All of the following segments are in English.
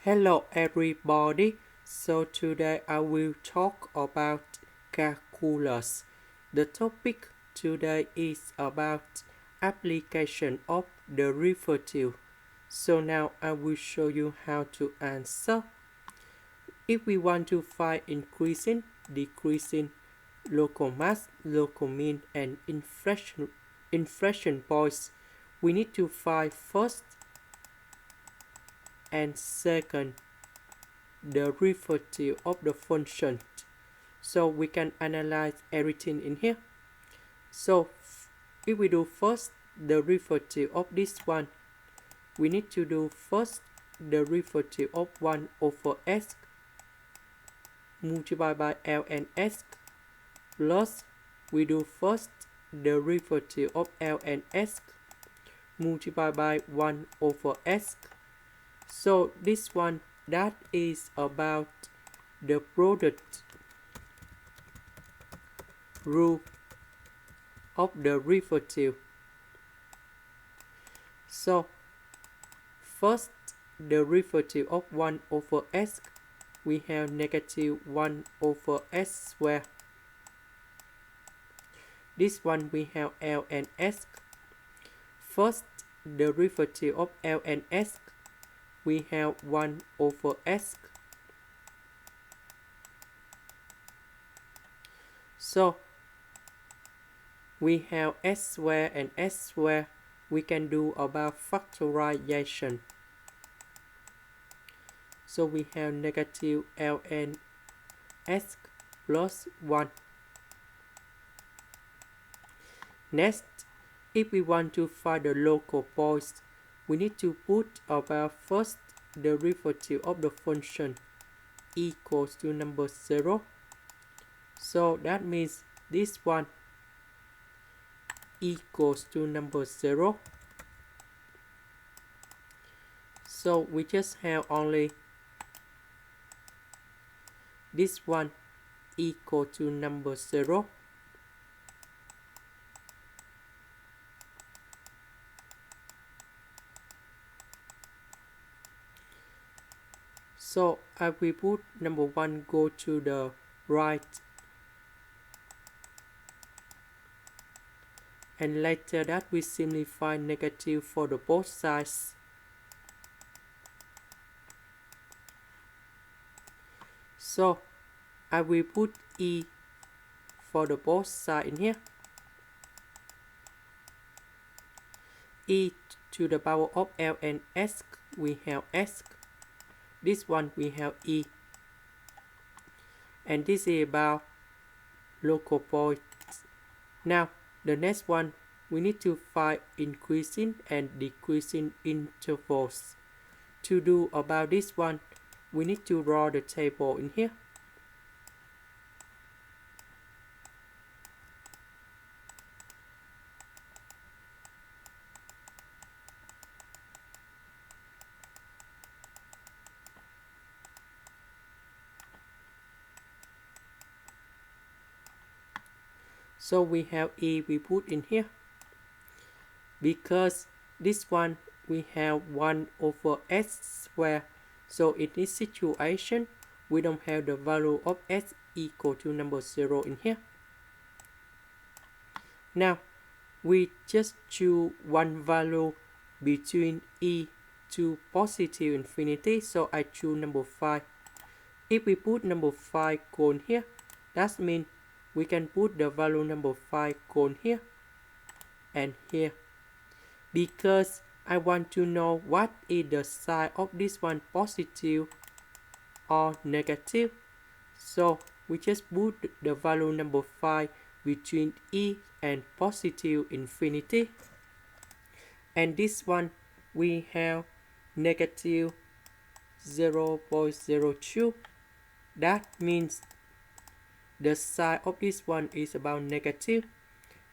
Hello everybody. So today I will talk about calculus. The topic today is about application of derivative. So now I will show you how to answer. If we want to find increasing, decreasing, local mass, local mean, and inflection points, we need to find first and second derivative of the function. So we can analyze everything in here. So if we do first derivative of this one, we need to do first derivative of 1 over s multiplied by ln(s) plus we do first derivative of ln(s) multiplied by 1 over s. So this one, that is about the product rule of derivative. So first derivative of 1 over s, we have negative 1 over s squared. This one we have ln(s). First derivative of ln(s), we have 1 over s. So we have s squared and s squared. We can do about factorization. So we have negative ln(s) plus 1. Next, if we want to find the local points, we need to put about first derivative of the function equals to number 0. So that means this one equals to number 0. So we just have only this one equal to number 0. So I will put number 1 go to the right, and later that we simplify negative for the both sides. So I will put e for the both sides in here. E to the power of ln(s), we have s. This one we have e. And this is about local points. Now the next one, we need to find increasing and decreasing intervals. To do about this one, we need to draw the table in here. So we have e, we put in here. Because this one we have 1 over s squared. So in this situation, we don't have the value of s equal to number 0 in here. Now we just choose one value between e to positive infinity. So I choose number 5. If we put number 5 cone here, that means we can put the value number 5 cone here and here. Because I want to know what is the sign of this one, positive or negative. So we just put the value number 5 between e and positive infinity. And this one we have negative 0.02. That means the sign of this one is about negative.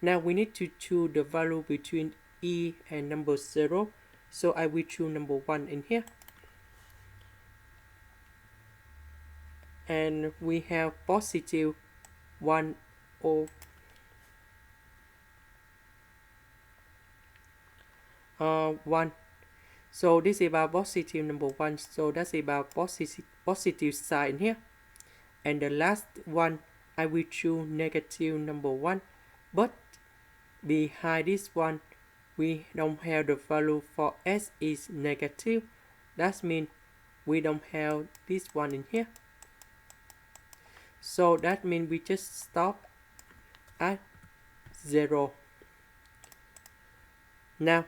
Now we need to choose the value between e and number 0. So I will choose number 1 in here. And we have positive 1 over 1. So this is about positive number 1, so that's about positive sign here. And the last one, I will choose negative number 1, but behind this one we don't have the value for s is negative. That means we don't have this one in here. So that means we just stop at 0. Now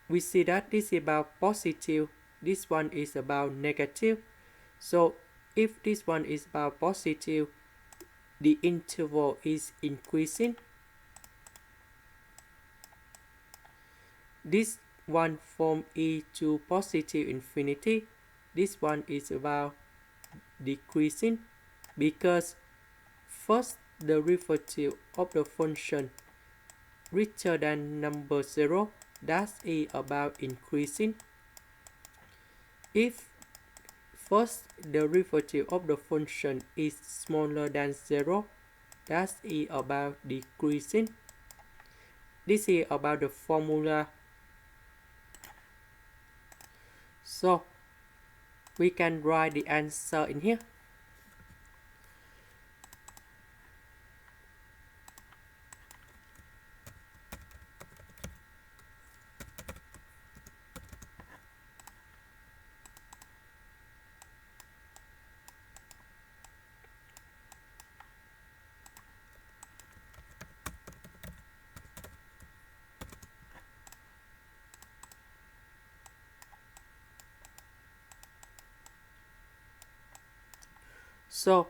we see that this is about positive, this one is about negative. So if this one is about positive, the interval is increasing. This one from e to positive infinity, this one is about decreasing, because first derivative of the function greater than number 0, that is about increasing. If first derivative of the function is smaller than 0, that is about decreasing. This is about the formula. So we can write the answer in here. So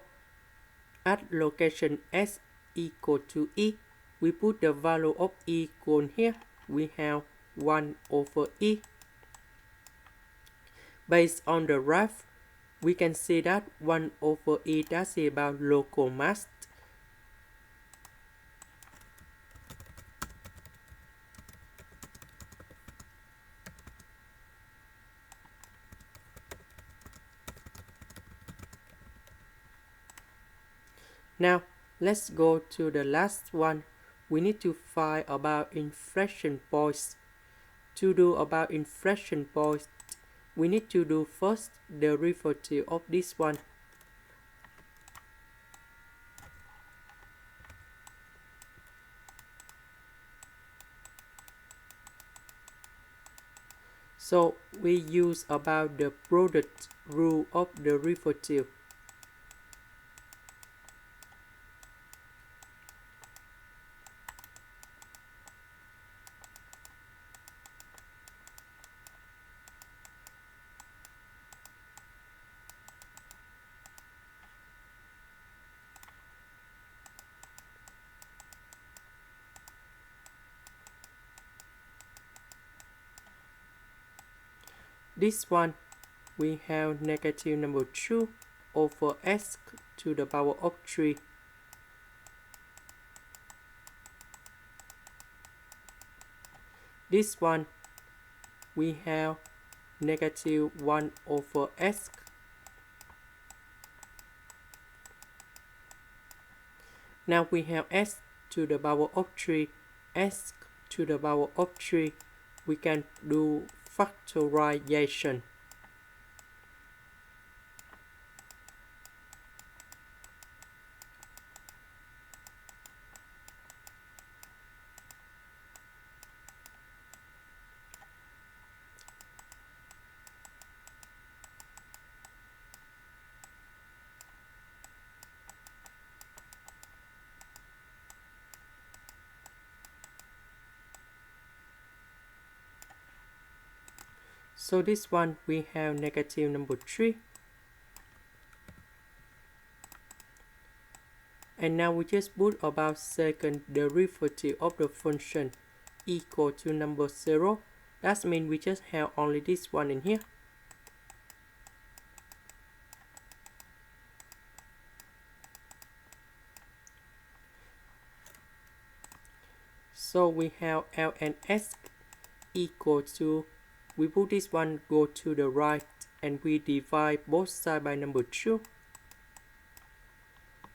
at location s equal to e, we put the value of e equal here. We have 1 over e. Based on the graph, we can see that 1 over e, that's about local mass. Now let's go to the last one. We need to find about inflection points. To do about inflection points, we need to do first the derivative of this one. So we use about the product rule of the derivative. This one, we have negative number 2 over s to the power of 3. This one, we have negative 1 over s. Now we have s to the power of 3, s to the power of 3. We can do factorization. So this one, we have negative number 3. And now we just put about second derivative of the function equal to number 0. That means we just have only this one in here. So we have L and S equal to, we put this one go to the right and we divide both sides by number 2.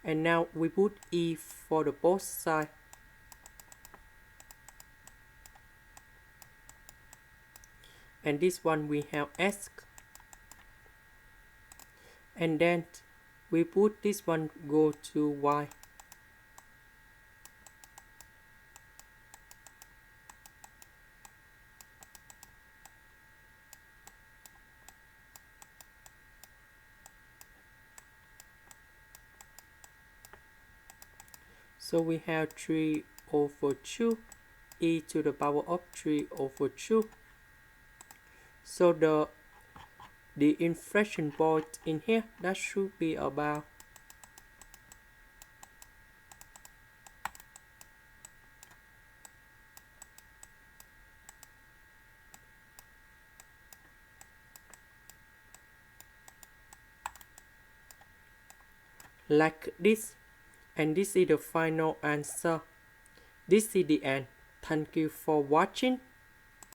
And now we put E for the both sides. and this one we have S, and then we put this one go to Y. So we have 3 over 2 e to the power of 3 over 2. So the inflection point in here, that should be about like this. And this is the final answer. This is the end. Thank you for watching.